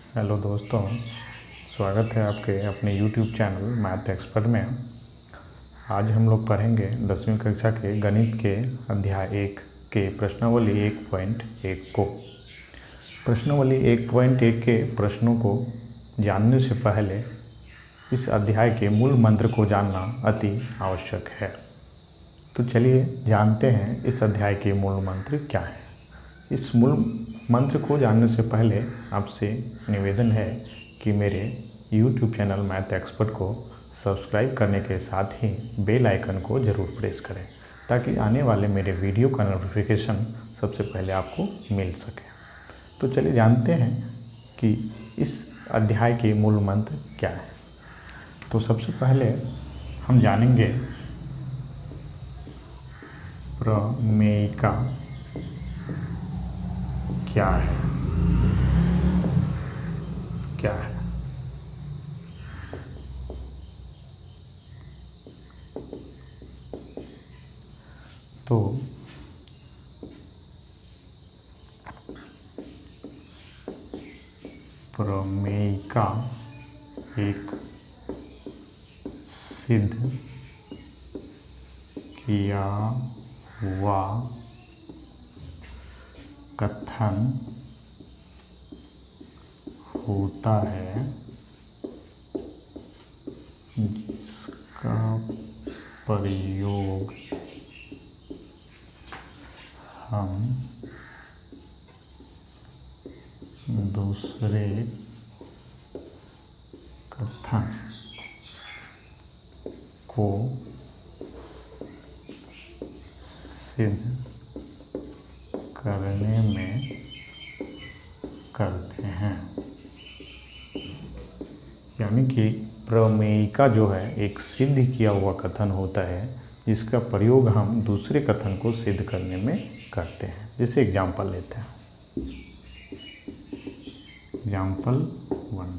Hello दोस्तों, स्वागत है आपके अपने YouTube चैनल मैथ एक्सपर्ट में। आज हम लोग पढ़ेंगे 10वीं कक्षा के गणित के अध्याय 1 के प्रश्नावली 1.1 को। प्रश्नावली 1.1 के प्रश्नों को जानने से पहले इस अध्याय के मूल मंत्र को जानना अति आवश्यक है। तो चलिए जानते हैं इस अध्याय के मूल मंत्र क्या है। इस मूल मंत्र को जानने से पहले आपसे निवेदन है कि मेरे YouTube चैनल मैथ एक्सपर्ट को सब्सक्राइब करने के साथ ही बेल आइकन को ज़रूर प्रेस करें ताकि आने वाले मेरे वीडियो का नोटिफिकेशन सबसे पहले आपको मिल सके। तो चलिए जानते हैं कि इस अध्याय के मूल मंत्र क्या है। तो सबसे पहले हम जानेंगे प्रमेयिका क्या है। तो प्रमेयिका एक सिद्ध किया हुआ कथन होता है जिसका प्रयोग हम दूसरे कथन को सिद्ध करने में करते हैं। यानी कि प्रमेयिका जो है एक सिद्ध किया हुआ कथन होता है जिसका प्रयोग हम दूसरे कथन को सिद्ध करने में करते हैं। जैसे एग्जाम्पल लेते हैं। एग्जाम्पल 1,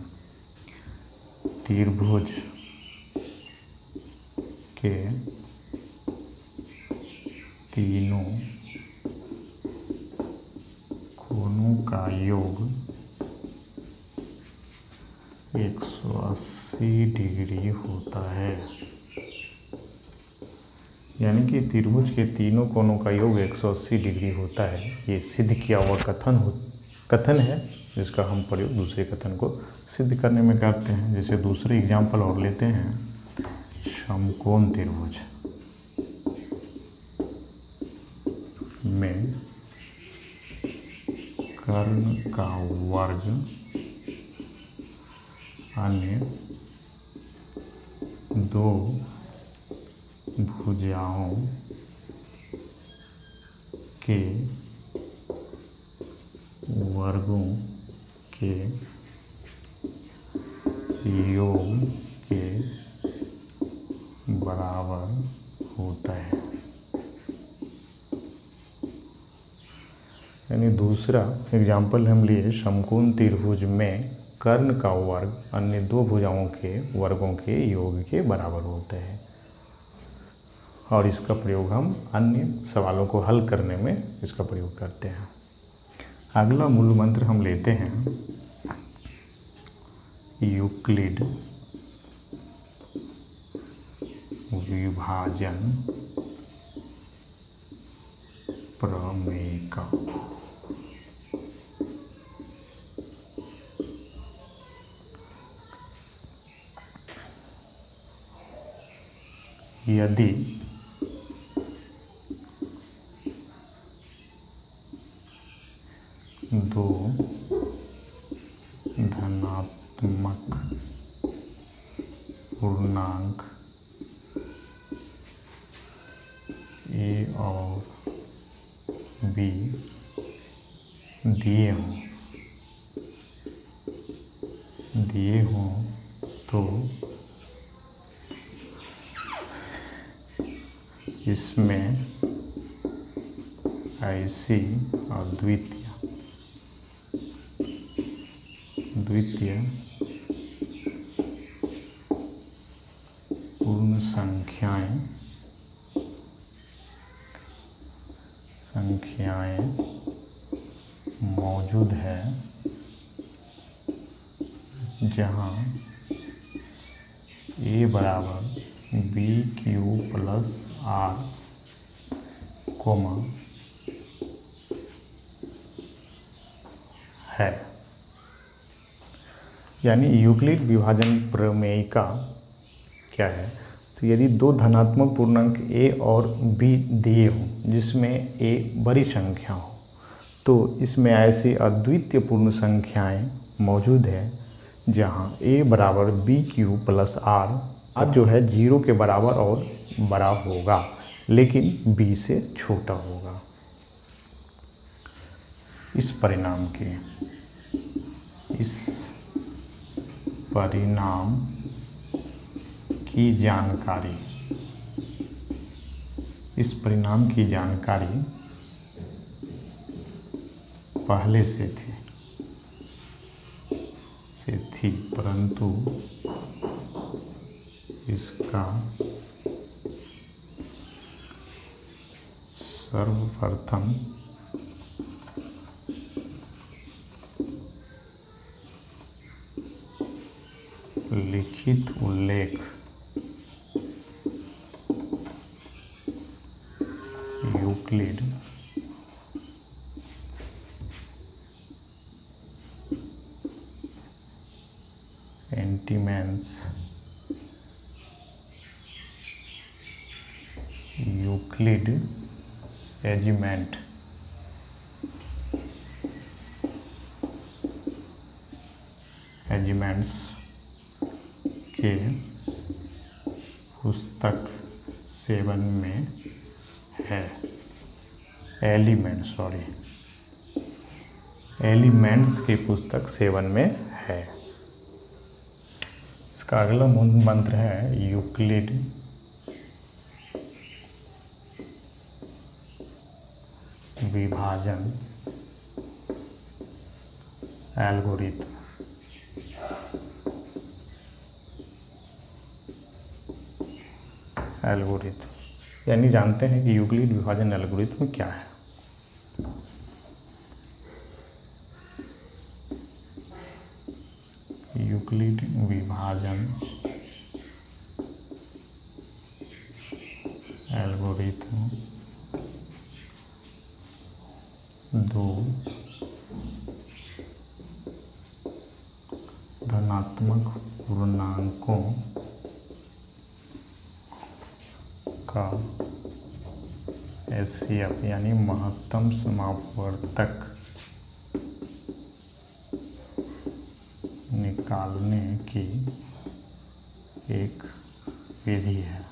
त्रिभुज के तीनों कोणों का योग 180 डिग्री होता है। यानी कि त्रिभुज के तीनों कोणों का योग 180 डिग्री होता है। ये सिद्ध किया हुआ कथन है जिसका हम प्रयोग दूसरे कथन को सिद्ध करने में करते हैं। जैसे दूसरे एग्जाम्पल और लेते हैं। समकोण त्रिभुज में कर्ण का वर्ग अन्य दो भुजाओं के वर्गों के योग के बराबर होता है। यानी दूसरा एग्जाम्पल हम लिए, समकोण त्रिभुज में कर्ण का वर्ग अन्य दो भुजाओं के वर्गों के योग के बराबर होता है और इसका प्रयोग हम अन्य सवालों को हल करने में इसका प्रयोग करते हैं। अगला मूल मंत्र हम लेते हैं यूक्लिड विभाजन प्रमेयिका। यदि दो धनात्मक पूर्णांक ए और बी दिए हों तो इसमें ऐसी और द्वितीय पूर्ण संख्याएं मौजूद है जहाँ a बराबर BQ प्लस R कोमा है। यानी यूक्लिड विभाजन प्रमेय का क्या है, तो यदि दो धनात्मक पूर्णांक a और b दिए हों जिसमें a बड़ी संख्या हो, तो इसमें ऐसी अद्वितीय पूर्ण संख्याएं मौजूद है जहां a बराबर BQ प्लस R जो है 0 के बराबर और बड़ा होगा लेकिन b से छोटा होगा। इस परिणाम की जानकारी पहले से थी परंतु इसका सर्वप्रथम लिखित उल्लेख यूक्लिड एंटीमेंस यूक्लिड एजिमेंट्स के पुस्तक 7 में है। एलिमेंट्स के पुस्तक 7 में है। इसका अगला मूल मंत्र है यूक्लिड विभाजन एल्गोरिथम। यानी जानते हैं कि यूक्लिड विभाजन एल्गोरिथम क्या है। यूक्लिड विभाजन एल्गोरिथम दो धनात्मक पूर्णांकों का HCF यानी महत्तम समापवर्तक निकालने की एक विधि है।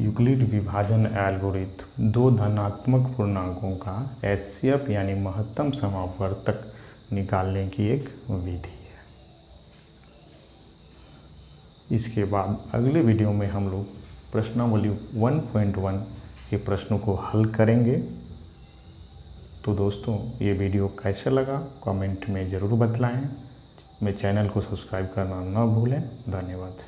यूक्लिड विभाजन एल्गोरिथम दो धनात्मक पूर्णांकों का HCF यानी महत्तम समापवर्तक निकालने की एक विधि है। इसके बाद अगले वीडियो में हम लोग प्रश्नावली 1.1 के प्रश्नों को हल करेंगे। तो दोस्तों, ये वीडियो कैसा लगा कमेंट में ज़रूर बतलाएं। मेरे चैनल को सब्सक्राइब करना न भूलें। धन्यवाद।